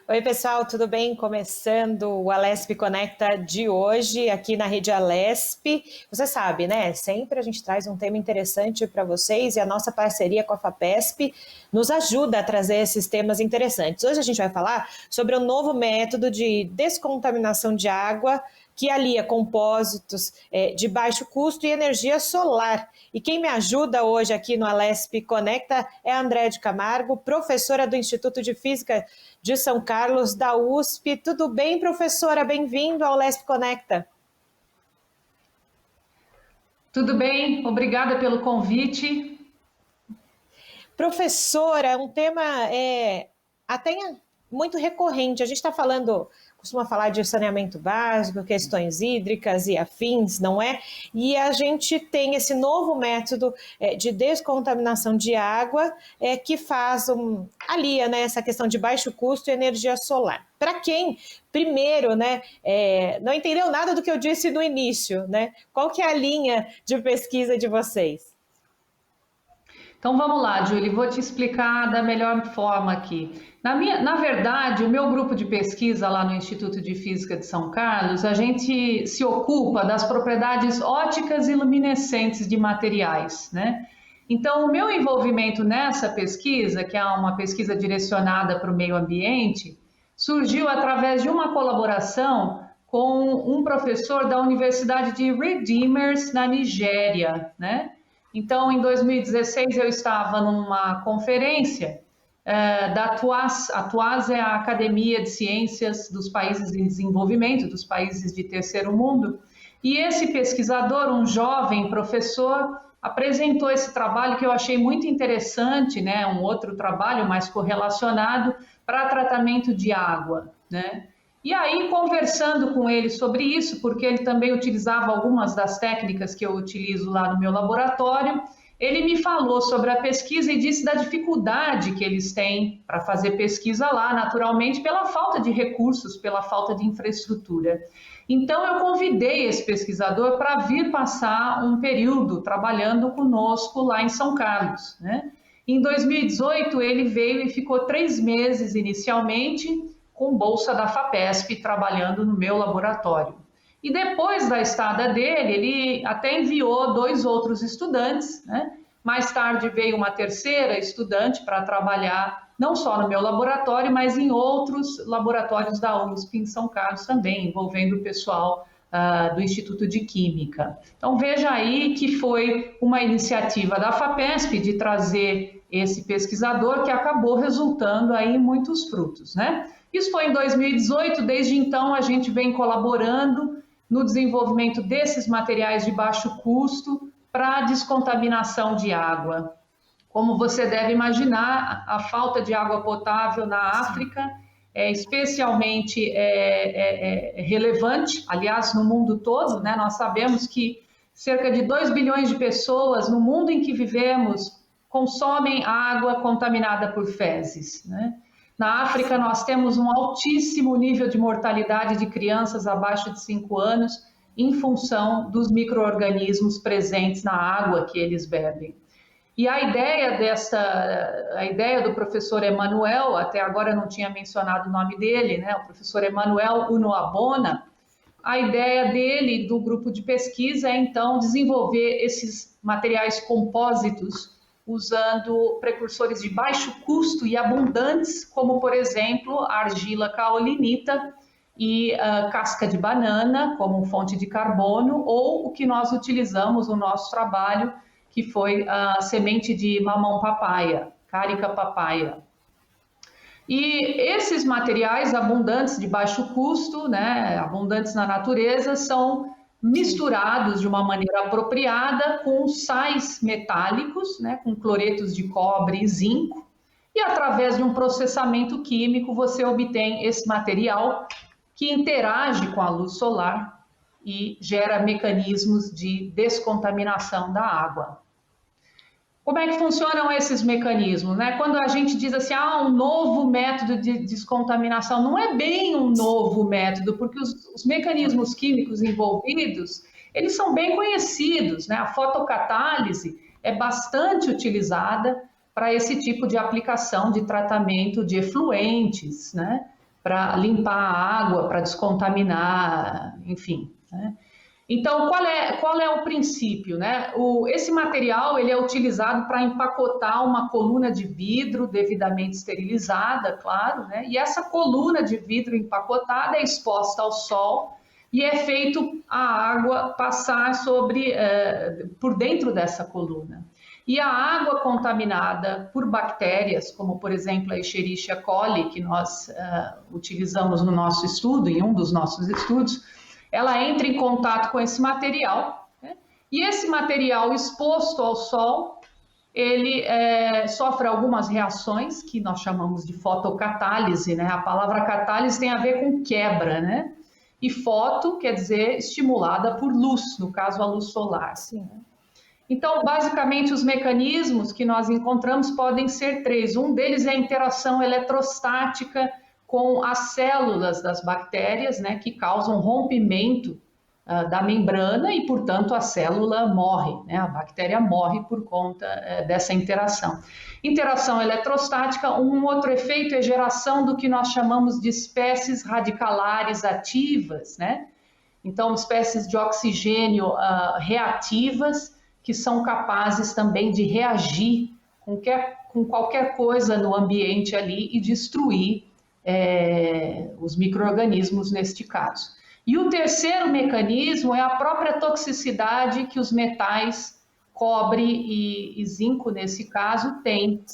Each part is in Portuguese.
Oi, pessoal, tudo bem? Começando o Alesp Conecta de hoje, aqui na Rede Alesp. Você sabe, né? Sempre a gente traz um tema interessante para vocês e a nossa parceria com a FAPESP nos ajuda a trazer esses temas interessantes. Hoje a gente vai falar sobre o novo método de descontaminação de água que alia compósitos de baixo custo e energia solar. E quem me ajuda hoje aqui no Alesp Conecta é a Andréa de Camargo, professora do Instituto de Física de São Carlos, da USP. Tudo bem, professora? Bem-vindo ao Alesp Conecta. Tudo bem, obrigada pelo convite. Professora, um tema até muito recorrente. A gente está falando, costuma falar de saneamento básico, questões hídricas e afins, não é? E a gente tem esse novo método de descontaminação de água que alia, né, essa questão de baixo custo e energia solar. Para quem, primeiro, né, não entendeu nada do que eu disse no início, né? Qual que é a linha de pesquisa de vocês? Então vamos lá, Julie, vou te explicar da melhor forma aqui. Na verdade, o meu grupo de pesquisa lá no Instituto de Física de São Carlos, a gente se ocupa das propriedades ópticas e luminescentes de materiais, né? Então, o meu envolvimento nessa pesquisa, que é uma pesquisa direcionada para o meio ambiente, surgiu através de uma colaboração com um professor da Universidade de Redeemers, na Nigéria, né? Então, em 2016, eu estava numa conferência da TUAS. A TUAS é a Academia de Ciências dos Países em Desenvolvimento, dos países de terceiro mundo, e esse pesquisador, um jovem professor, apresentou esse trabalho que eu achei muito interessante, né? Um outro trabalho mais correlacionado para tratamento de água, né? E aí, conversando com ele sobre isso, porque ele também utilizava algumas das técnicas que eu utilizo lá no meu laboratório, ele me falou sobre a pesquisa e disse da dificuldade que eles têm para fazer pesquisa lá, naturalmente, pela falta de recursos, pela falta de infraestrutura. Então, eu convidei esse pesquisador para vir passar um período trabalhando conosco lá em São Carlos, né? Em 2018, ele veio e ficou 3 meses inicialmente, com bolsa da FAPESP, trabalhando no meu laboratório. E depois da estada dele, ele até enviou 2 outros estudantes, né? Mais tarde veio uma terceira estudante para trabalhar não só no meu laboratório, mas em outros laboratórios da USP em São Carlos também, envolvendo o pessoal do Instituto de Química. Então veja aí que foi uma iniciativa da FAPESP de trazer esse pesquisador que acabou resultando aí em muitos frutos, né? Isso foi em 2018, desde então a gente vem colaborando no desenvolvimento desses materiais de baixo custo para descontaminação de água. Como você deve imaginar, a falta de água potável na África é especialmente relevante, aliás, no mundo todo, né? Nós sabemos que cerca de 2 bilhões de pessoas no mundo em que vivemos consomem água contaminada por fezes, né? Na África, nós temos um altíssimo nível de mortalidade de crianças abaixo de 5 anos em função dos micro-organismos presentes na água que eles bebem. E a ideia do professor Emanuel, até agora eu não tinha mencionado o nome dele, né? O professor Emanuel Unoabona, a ideia dele, do grupo de pesquisa, é então desenvolver esses materiais compósitos usando precursores de baixo custo e abundantes, como, por exemplo, a argila caolinita e casca de banana como fonte de carbono, ou o que nós utilizamos no nosso trabalho, que foi a semente de mamão papaya, carica papaya. E esses materiais abundantes de baixo custo, né, abundantes na natureza, são misturados de uma maneira apropriada com sais metálicos, né, com cloretos de cobre e zinco, e através de um processamento químico você obtém esse material que interage com a luz solar e gera mecanismos de descontaminação da água. Como é que funcionam esses mecanismos, né? Quando a gente diz assim, um novo método de descontaminação, não é bem um novo método, porque os mecanismos químicos envolvidos, eles são bem conhecidos, né? A fotocatálise é bastante utilizada para esse tipo de aplicação de tratamento de efluentes, né? para limpar a água, para descontaminar, enfim, né? Então, qual é o princípio, né? Esse material ele é utilizado para empacotar uma coluna de vidro devidamente esterilizada, claro, né? E essa coluna de vidro empacotada é exposta ao sol e é feito a água passar por dentro dessa coluna. E a água contaminada por bactérias, como por exemplo a Escherichia coli, que nós utilizamos no nosso estudo, em um dos nossos estudos, ela entra em contato com esse material, né? E esse material exposto ao sol, ele sofre algumas reações que nós chamamos de fotocatálise, né? A palavra catálise tem a ver com quebra, né? E foto quer dizer estimulada por luz, no caso a luz solar. Sim. Então, basicamente, os mecanismos que nós encontramos podem ser três. Um deles é a interação eletrostática com as células das bactérias, né, que causam rompimento da membrana e, portanto, a célula morre, né, a bactéria morre por conta dessa interação. Interação eletrostática, um outro efeito é geração do que nós chamamos de espécies radicalares ativas, né? Então, espécies de oxigênio reativas, que são capazes também de reagir com qualquer coisa no ambiente ali e destruir os micro-organismos neste caso. E o terceiro mecanismo é a própria toxicidade que os metais cobre e zinco, nesse caso, têm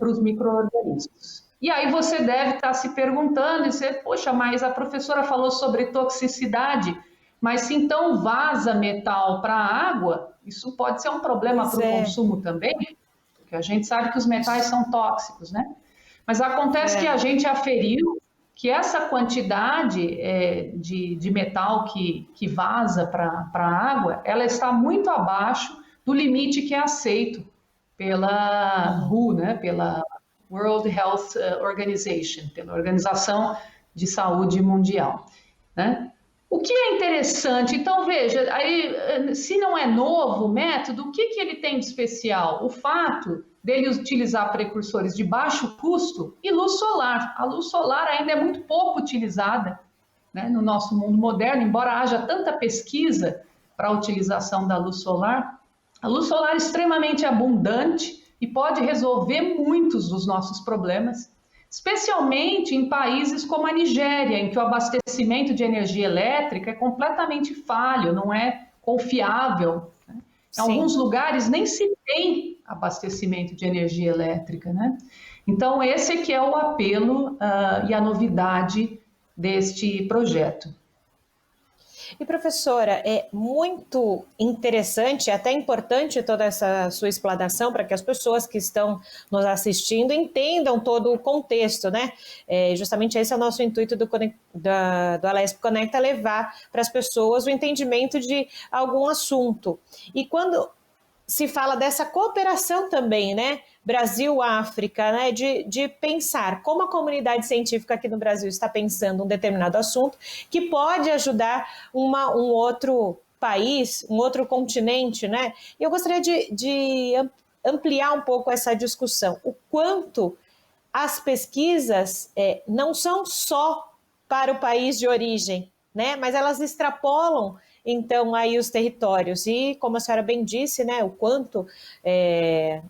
para os micro-organismos. E aí você deve estar se perguntando, e você, poxa, mas a professora falou sobre toxicidade, mas se então vaza metal para a água, isso pode ser um problema para o consumo também, porque a gente sabe que os metais são tóxicos, né? Mas acontece que a gente aferiu que essa quantidade de metal que vaza para a água, ela está muito abaixo do limite que é aceito pela WHO, né? Pela World Health Organization, pela Organização de Saúde Mundial, né? O que é interessante, então veja, aí, se não é novo o método, o que ele tem de especial? O fato dele utilizar precursores de baixo custo e luz solar. A luz solar ainda é muito pouco utilizada, né, no nosso mundo moderno, embora haja tanta pesquisa para a utilização da luz solar. A luz solar é extremamente abundante e pode resolver muitos dos nossos problemas, especialmente em países como a Nigéria, em que o abastecimento de energia elétrica é completamente falho, não é confiável, né? Em alguns lugares nem se tem abastecimento de energia elétrica, né? Então, esse aqui é o apelo e a novidade deste projeto. E professora, é muito interessante, até importante toda essa sua explanação para que as pessoas que estão nos assistindo entendam todo o contexto, né? Justamente esse é o nosso intuito do Alesp Conecta, levar para as pessoas o entendimento de algum assunto. E quando se fala dessa cooperação também, né? Brasil-África, né? De pensar como a comunidade científica aqui no Brasil está pensando um determinado assunto que pode ajudar um outro país, um outro continente, né? E eu gostaria de ampliar um pouco essa discussão. O quanto as pesquisas não são só para o país de origem, né? Mas elas extrapolam então aí os territórios e, como a senhora bem disse, né, o quanto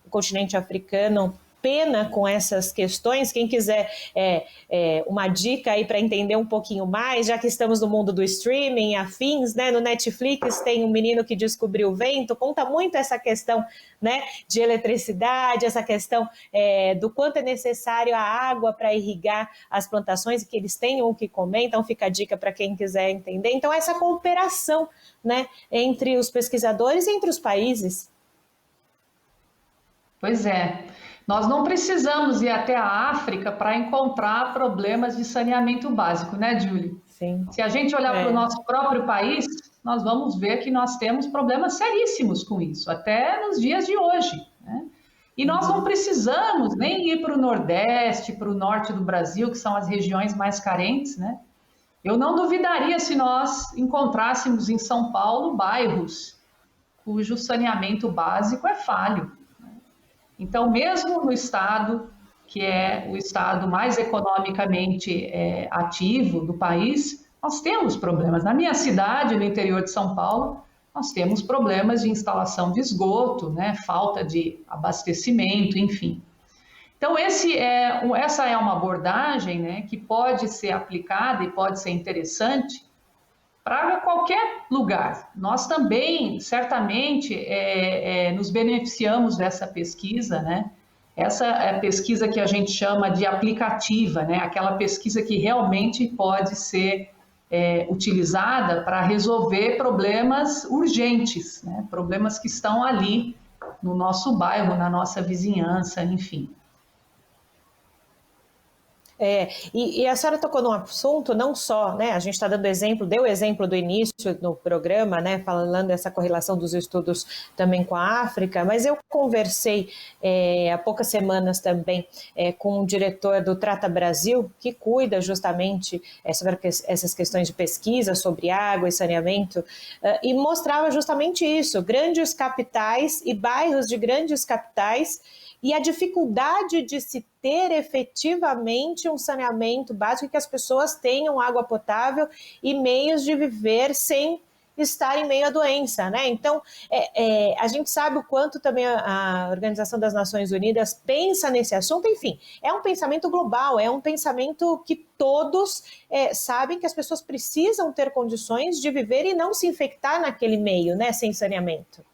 o continente africano pena com essas questões. Quem quiser uma dica aí para entender um pouquinho mais, já que estamos no mundo do streaming, afins, né, no Netflix tem Um Menino que Descobriu o Vento, conta muito essa questão, né, de eletricidade, essa questão do quanto é necessário a água para irrigar as plantações e que eles tenham o que comer. Então fica a dica para quem quiser entender. Então essa cooperação, né, entre os pesquisadores e entre os países. Pois é. Nós não precisamos ir até a África para encontrar problemas de saneamento básico, né, Julie? Sim. Se a gente olhar para o nosso próprio país, nós vamos ver que nós temos problemas seríssimos com isso, até nos dias de hoje, né? E nós não precisamos nem ir para o Nordeste, para o Norte do Brasil, que são as regiões mais carentes, né? Eu não duvidaria se nós encontrássemos em São Paulo bairros cujo saneamento básico é falho. Então, mesmo no estado que é o estado mais economicamente ativo do país, nós temos problemas. Na minha cidade, no interior de São Paulo, nós temos problemas de instalação de esgoto, né? Falta de abastecimento, enfim. Então, essa é uma abordagem, né, que pode ser aplicada e pode ser interessante para qualquer lugar. Nós também, certamente, nos beneficiamos dessa pesquisa, né? Essa é a pesquisa que a gente chama de aplicativa, né? Aquela pesquisa que realmente pode ser utilizada para resolver problemas urgentes, né? Problemas que estão ali no nosso bairro, na nossa vizinhança, enfim. E a senhora tocou num assunto, não só, né, a gente está dando exemplo, deu exemplo do início no programa, né, falando dessa correlação dos estudos também com a África, mas eu conversei há poucas semanas também com o diretor do Trata Brasil, que cuida justamente sobre essas questões de pesquisa sobre água e saneamento, e mostrava justamente isso, grandes capitais e bairros de grandes capitais, e a dificuldade de se ter efetivamente um saneamento básico, que as pessoas tenham água potável e meios de viver sem estar em meio à doença, né? Então, a gente sabe o quanto também a Organização das Nações Unidas pensa nesse assunto, enfim, é um pensamento global, é um pensamento que todos sabem que as pessoas precisam ter condições de viver e não se infectar naquele meio, né, sem saneamento.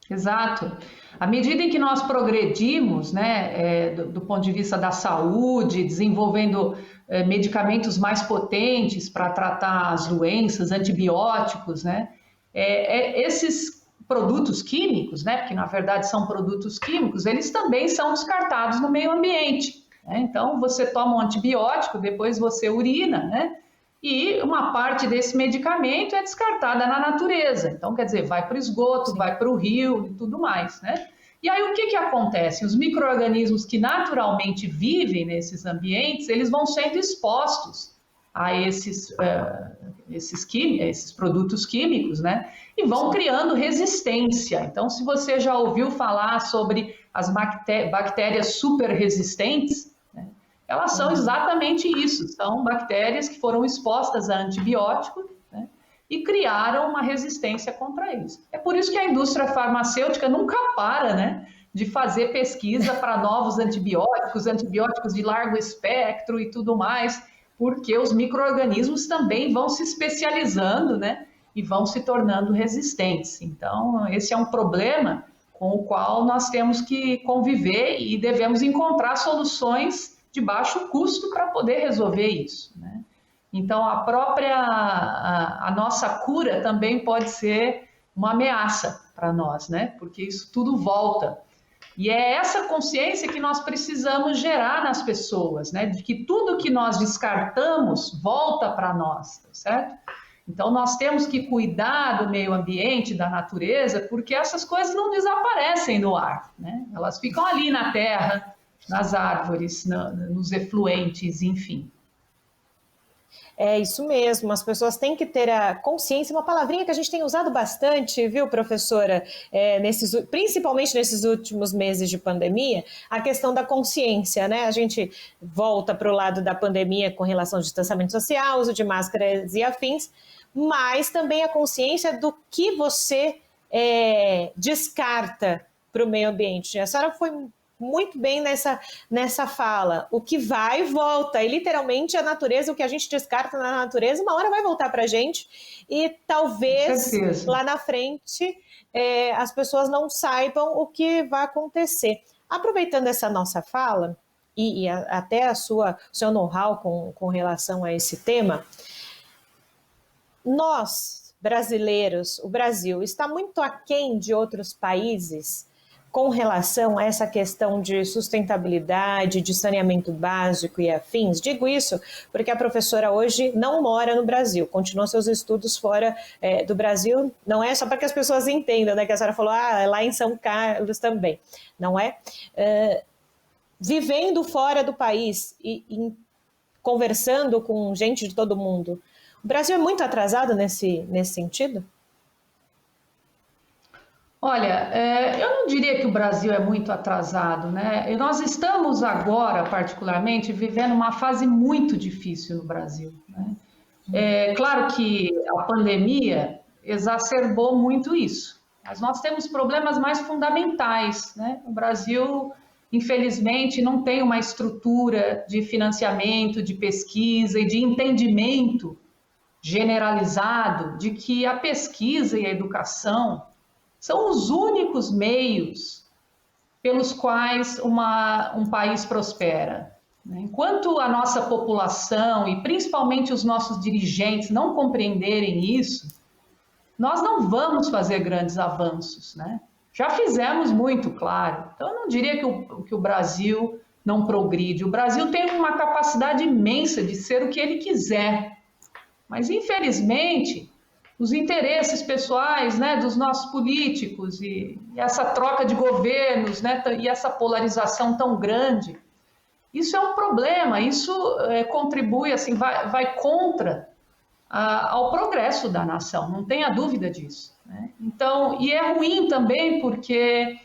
Exato. À medida em que nós progredimos, né, do ponto de vista da saúde, desenvolvendo medicamentos mais potentes para tratar as doenças, antibióticos, né, esses produtos químicos, né, porque na verdade são produtos químicos, eles também são descartados no meio ambiente, né? Então você toma um antibiótico, depois você urina, né? E uma parte desse medicamento é descartada na natureza. Então, quer dizer, vai para o esgoto, sim, vai para o rio e tudo mais, né? E aí o que acontece? Os micro-organismos que naturalmente vivem nesses ambientes, eles vão sendo expostos a esses produtos químicos, né? E vão criando resistência. Então, se você já ouviu falar sobre as bactérias super resistentes, elas são exatamente isso, são bactérias que foram expostas a antibióticos, né, e criaram uma resistência contra eles. É por isso que a indústria farmacêutica nunca para, né, de fazer pesquisa para novos antibióticos, antibióticos de largo espectro e tudo mais, porque os micro-organismos também vão se especializando, né, e vão se tornando resistentes. Então, esse é um problema com o qual nós temos que conviver e devemos encontrar soluções de baixo custo para poder resolver isso, né? Então, a nossa cura também pode ser uma ameaça para nós, né? Porque isso tudo volta. E é essa consciência que nós precisamos gerar nas pessoas, né? De que tudo que nós descartamos volta para nós, tá certo? Então, nós temos que cuidar do meio ambiente, da natureza, porque essas coisas não desaparecem do ar, né? Elas ficam ali na terra, nas árvores, nos efluentes, enfim. É isso mesmo, as pessoas têm que ter a consciência, uma palavrinha que a gente tem usado bastante, viu, professora, principalmente nesses últimos meses de pandemia, a questão da consciência, né? A gente volta para o lado da pandemia com relação ao distanciamento social, uso de máscaras e afins, mas também a consciência do que você descarta para o meio ambiente. A senhora foi muito bem nessa fala. O que vai, volta. E literalmente a natureza, o que a gente descarta na natureza, uma hora vai voltar para a gente. E talvez lá na frente as pessoas não saibam o que vai acontecer. Aproveitando essa nossa fala, e até o seu know-how com relação a esse tema, nós, brasileiros, o Brasil, está muito aquém de outros países com relação a essa questão de sustentabilidade, de saneamento básico e afins. Digo isso porque a professora hoje não mora no Brasil, continua seus estudos fora do Brasil, não é só para que as pessoas entendam, né, que a senhora falou, lá em São Carlos também, não é? Vivendo fora do país e conversando com gente de todo mundo, o Brasil é muito atrasado nesse sentido? Olha, eu não diria que o Brasil é muito atrasado, né? E nós estamos agora, particularmente, vivendo uma fase muito difícil no Brasil, né? É claro que a pandemia exacerbou muito isso, mas nós temos problemas mais fundamentais, né? O Brasil, infelizmente, não tem uma estrutura de financiamento, de pesquisa e de entendimento generalizado de que a pesquisa e a educação são os únicos meios pelos quais um país prospera. Enquanto a nossa população e principalmente os nossos dirigentes não compreenderem isso, nós não vamos fazer grandes avanços, né? Já fizemos muito, claro. Então, eu não diria que o Brasil não progride. O Brasil tem uma capacidade imensa de ser o que ele quiser. Mas, infelizmente, os interesses pessoais, né, dos nossos políticos e essa troca de governos, né, e essa polarização tão grande, isso é um problema, isso contribui, assim, vai contra ao progresso da nação, não tenha dúvida disso, né? Então, e é ruim também porque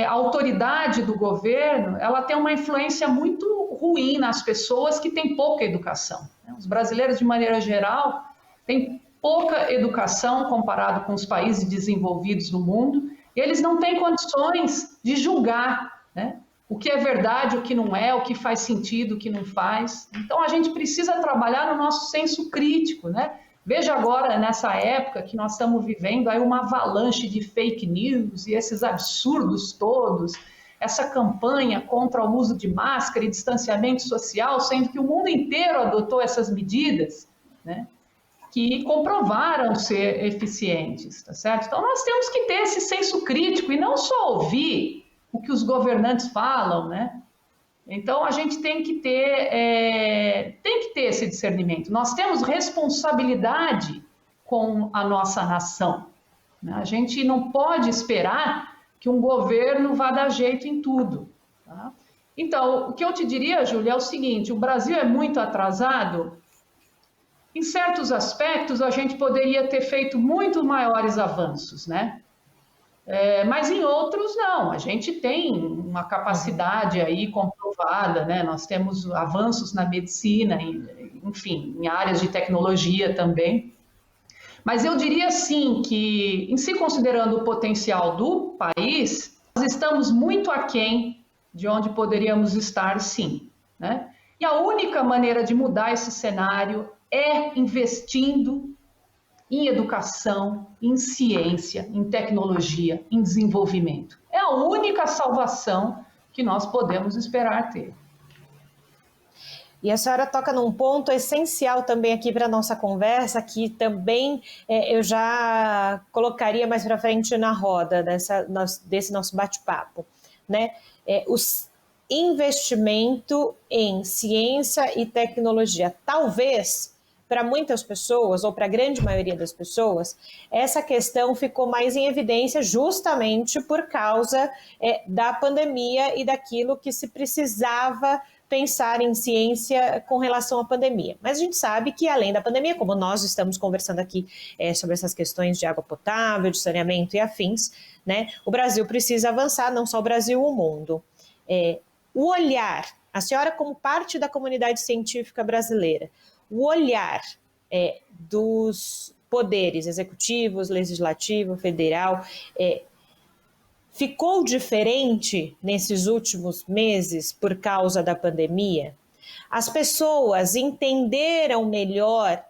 a autoridade do governo, ela tem uma influência muito ruim nas pessoas que têm pouca educação, né? Os brasileiros, de maneira geral, têm pouca educação comparado com os países desenvolvidos do mundo, e eles não têm condições de julgar, né, o que é verdade, o que não é, o que faz sentido, o que não faz. Então, a gente precisa trabalhar no nosso senso crítico, né? Veja agora, nessa época que nós estamos vivendo, aí uma avalanche de fake news e esses absurdos todos, essa campanha contra o uso de máscara e distanciamento social, sendo que o mundo inteiro adotou essas medidas, né, que comprovaram ser eficientes, tá certo? Então, nós temos que ter esse senso crítico e não só ouvir o que os governantes falam, né? Então, a gente tem que ter esse discernimento. Nós temos responsabilidade com a nossa nação, né? A gente não pode esperar que um governo vá dar jeito em tudo, tá? Então, o que eu te diria, Júlia, é o seguinte: o Brasil é muito atrasado. Em certos aspectos, a gente poderia ter feito muito maiores avanços, né? Mas em outros, não. A gente tem uma capacidade aí comprovada, né? Nós temos avanços na medicina, enfim, em áreas de tecnologia também. Mas eu diria, sim, que, em se considerando o potencial do país, nós estamos muito aquém de onde poderíamos estar, sim, né? E a única maneira de mudar esse cenário é investindo em educação, em ciência, em tecnologia, em desenvolvimento. É a única salvação que nós podemos esperar ter. E a senhora toca num ponto essencial também aqui para a nossa conversa, que também eu já colocaria mais para frente na roda desse nosso bate-papo, né? Os investimento em ciência e tecnologia. Talvez, para muitas pessoas, ou para a grande maioria das pessoas, essa questão ficou mais em evidência justamente por causa da pandemia e daquilo que se precisava pensar em ciência com relação à pandemia. Mas a gente sabe que, além da pandemia, como nós estamos conversando aqui sobre essas questões de água potável, de saneamento e afins, né, o Brasil precisa avançar, não só o Brasil, o mundo. O olhar, a senhora como parte da comunidade científica brasileira, o olhar dos poderes executivos, legislativo, federal, ficou diferente nesses últimos meses por causa da pandemia? As pessoas entenderam melhor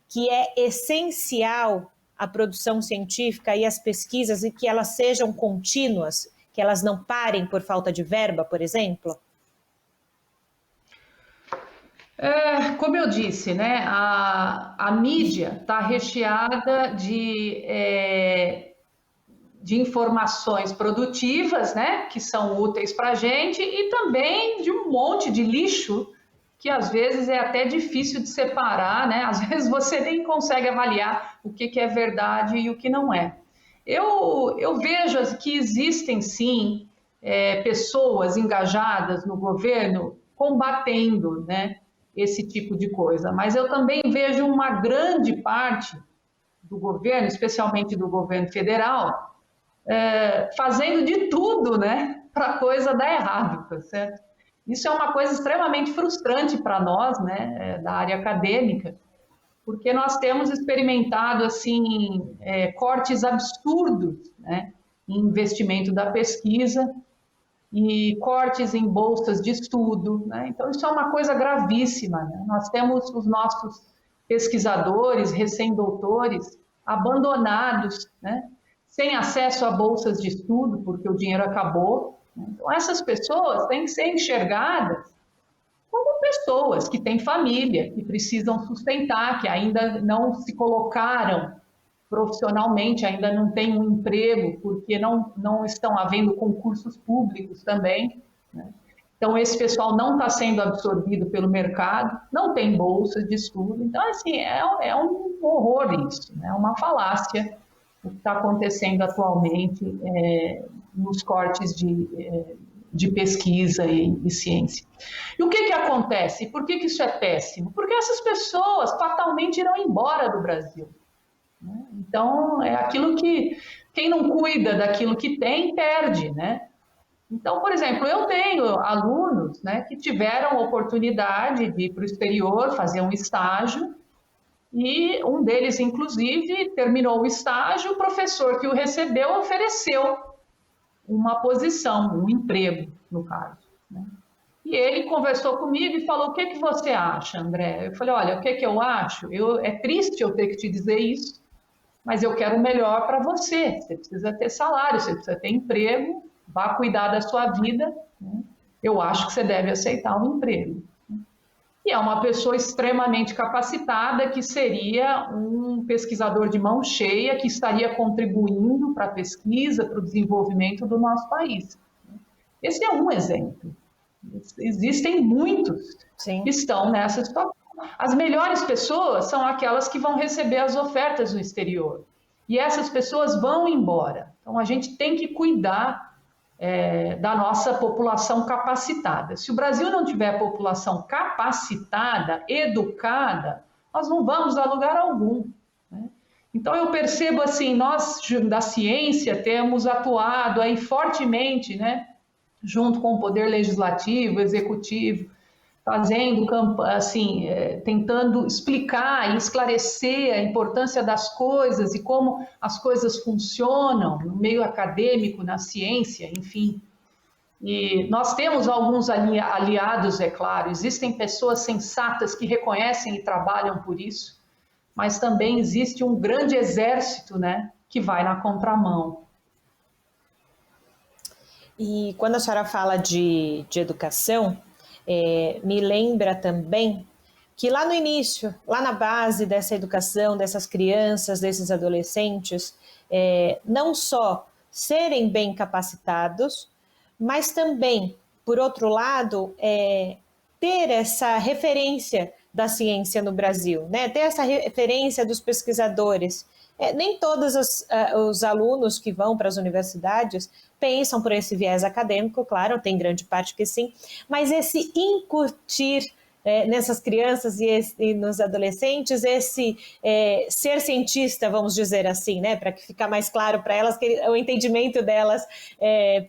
que é essencial a produção científica e as pesquisas e que elas sejam contínuas, que elas não parem por falta de verba, por exemplo? Como eu disse, né, a mídia está recheada de informações produtivas, né, que são úteis para a gente, e também de um monte de lixo que às vezes é até difícil de separar, né? Às vezes você nem consegue avaliar o que é verdade e o que não é. Eu vejo que existem sim pessoas engajadas no governo combatendo, né, esse tipo de coisa, mas eu também vejo uma grande parte do governo, especialmente do governo federal, fazendo de tudo, né, para a coisa dar errado, tá certo? Isso é uma coisa extremamente frustrante para nós, né, da área acadêmica, porque nós temos experimentado assim cortes absurdos, né, em investimento da pesquisa e cortes em bolsas de estudo, né? Então isso é uma coisa gravíssima, né? Nós temos os nossos pesquisadores, recém-doutores, abandonados, né? Sem acesso a bolsas de estudo, porque o dinheiro acabou, né? Então essas pessoas têm que ser enxergadas como pessoas que têm família, que precisam sustentar, que ainda não se colocaram profissionalmente, ainda não têm um emprego, porque não estão havendo concursos públicos também, né? Então, esse pessoal não está sendo absorvido pelo mercado, não tem bolsa de estudo. Então, assim, é um horror isso, né? É uma falácia o que está acontecendo atualmente nos cortes de pesquisa e ciência. E o que acontece? Por que isso é péssimo? Porque essas pessoas fatalmente irão embora do Brasil. Então, é aquilo que quem não cuida daquilo que tem, perde, né? Então, por exemplo, eu tenho alunos, né, que tiveram oportunidade de ir para o exterior, fazer um estágio, e um deles, inclusive, terminou o estágio, o professor que o recebeu ofereceu uma posição, um emprego, no caso, né? E ele conversou comigo e falou: o que você acha, André? Eu falei: olha, o que eu acho? É triste eu ter que te dizer isso, mas eu quero o melhor para você. Você precisa ter salário, você precisa ter emprego, vá cuidar da sua vida, né? Eu acho que você deve aceitar um emprego. E é uma pessoa extremamente capacitada, que seria um pesquisador de mão cheia, que estaria contribuindo para a pesquisa, para o desenvolvimento do nosso país. Esse é um exemplo. Existem muitos que estão nessa situação. As melhores pessoas são aquelas que vão receber as ofertas no exterior. E essas pessoas vão embora. Então, a gente tem que cuidar da nossa população capacitada. Se o Brasil não tiver população capacitada, educada, nós não vamos a lugar algum, né? Então, eu percebo assim, nós da ciência temos atuado aí fortemente, né, junto com o Poder Legislativo, Executivo, fazendo, assim, tentando explicar e esclarecer a importância das coisas e como as coisas funcionam no meio acadêmico, na ciência, enfim. E nós temos alguns aliados, é claro, existem pessoas sensatas que reconhecem e trabalham por isso, mas também existe um grande exército, né, que vai na contramão. E quando a senhora fala de educação, me lembra também que lá no início, lá na base dessa educação, dessas crianças, desses adolescentes, não só serem bem capacitados, mas também, por outro lado, ter essa referência da ciência no Brasil, né? Ter essa referência dos pesquisadores. Nem todos os alunos que vão para as universidades pensam por esse viés acadêmico, claro, tem grande parte que sim, mas esse incutir nessas crianças e nos adolescentes, esse ser cientista, vamos dizer assim, né, para que ficar mais claro para elas, que o entendimento delas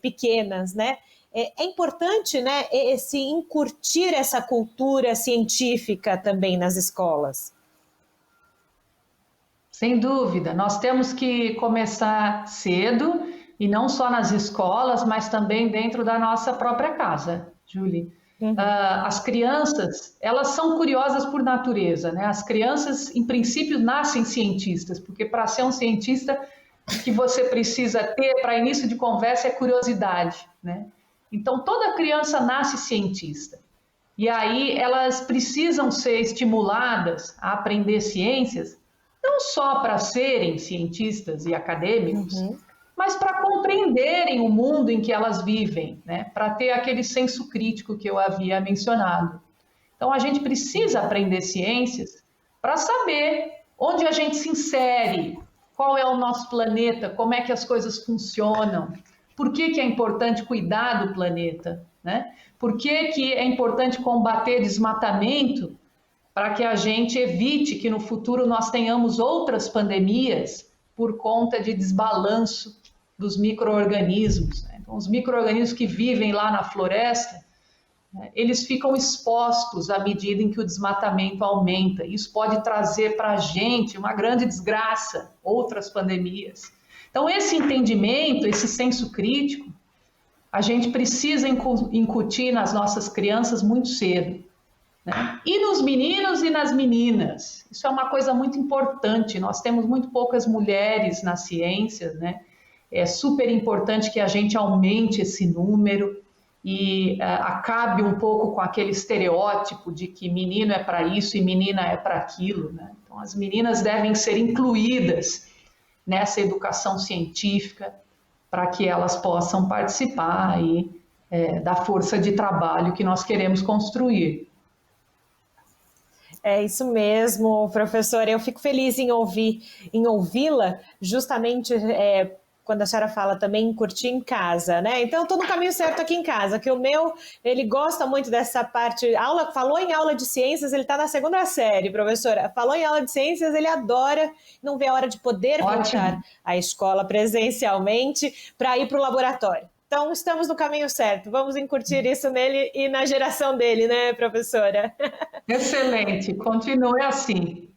pequenas, né? É importante, né, esse incutir essa cultura científica também nas escolas. Sem dúvida, nós temos que começar cedo, e não só nas escolas, mas também dentro da nossa própria casa, Julie. Uhum. As crianças, elas são curiosas por natureza, né? As crianças, em princípio, nascem cientistas, porque para ser um cientista, o que você precisa ter para início de conversa é curiosidade, né? Então, toda criança nasce cientista. E aí elas precisam ser estimuladas a aprender ciências, não só para serem cientistas e acadêmicos, mas para compreenderem o mundo em que elas vivem, né? Para ter aquele senso crítico que eu havia mencionado. Então, a gente precisa aprender ciências para saber onde a gente se insere, qual é o nosso planeta, como é que as coisas funcionam, por que é importante cuidar do planeta, né? Por que é importante combater desmatamento, para que a gente evite que no futuro nós tenhamos outras pandemias por conta de desbalanço dos micro-organismos, né? Então, os micro-organismos que vivem lá na floresta, né, eles ficam expostos à medida em que o desmatamento aumenta. Isso pode trazer para a gente uma grande desgraça, outras pandemias. Então, esse entendimento, esse senso crítico, a gente precisa incutir nas nossas crianças muito cedo, né? E nos meninos e nas meninas. Isso é uma coisa muito importante. Nós temos muito poucas mulheres na ciência, né? É super importante que a gente aumente esse número e acabe um pouco com aquele estereótipo de que menino é para isso e menina é para aquilo, né? Então, as meninas devem ser incluídas nessa educação científica para que elas possam participar aí, da força de trabalho que nós queremos construir. É isso mesmo, professora. Eu fico feliz em ouvi-la, justamente quando a senhora fala também em curtir em casa, né? Então, eu estou no caminho certo aqui em casa, que o meu, ele gosta muito dessa parte. Falou em aula de ciências, ele está na segunda série, professora. Falou em aula de ciências, ele adora, não vê a hora de poder voltar à escola presencialmente para ir para o laboratório. Então, estamos no caminho certo. Vamos incutir isso nele e na geração dele, né, professora? Excelente, continue assim.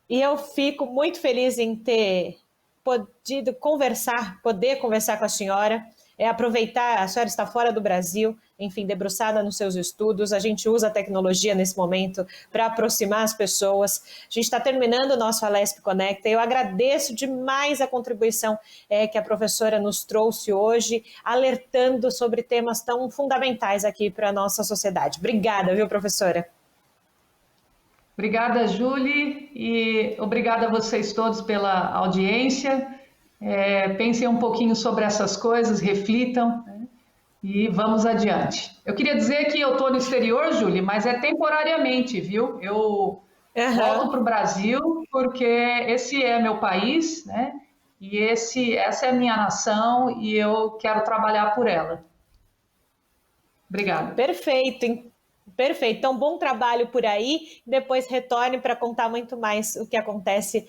E eu fico muito feliz em ter poder conversar com a senhora, aproveitar, a senhora está fora do Brasil, enfim, debruçada nos seus estudos, a gente usa a tecnologia nesse momento para aproximar as pessoas. A gente está terminando o nosso Alesp Conecta, eu agradeço demais a contribuição que a professora nos trouxe hoje, alertando sobre temas tão fundamentais aqui para a nossa sociedade. Obrigada, viu, professora? Obrigada, Julie, e obrigada a vocês todos pela audiência. Pensem um pouquinho sobre essas coisas, reflitam, né? E vamos adiante. Eu queria dizer que eu estou no exterior, Julie, mas é temporariamente, viu? Eu volto para o Brasil porque esse é meu país, né? E essa é a minha nação e eu quero trabalhar por ela. Obrigada. Perfeito. Perfeito, então bom trabalho por aí, depois retorne para contar muito mais o que acontece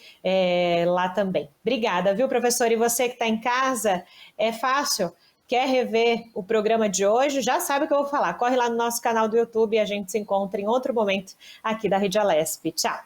lá também. Obrigada, viu, professor? E você que está em casa, é fácil, quer rever o programa de hoje, já sabe o que eu vou falar, corre lá no nosso canal do YouTube e a gente se encontra em outro momento aqui da Rede Alesp. Tchau!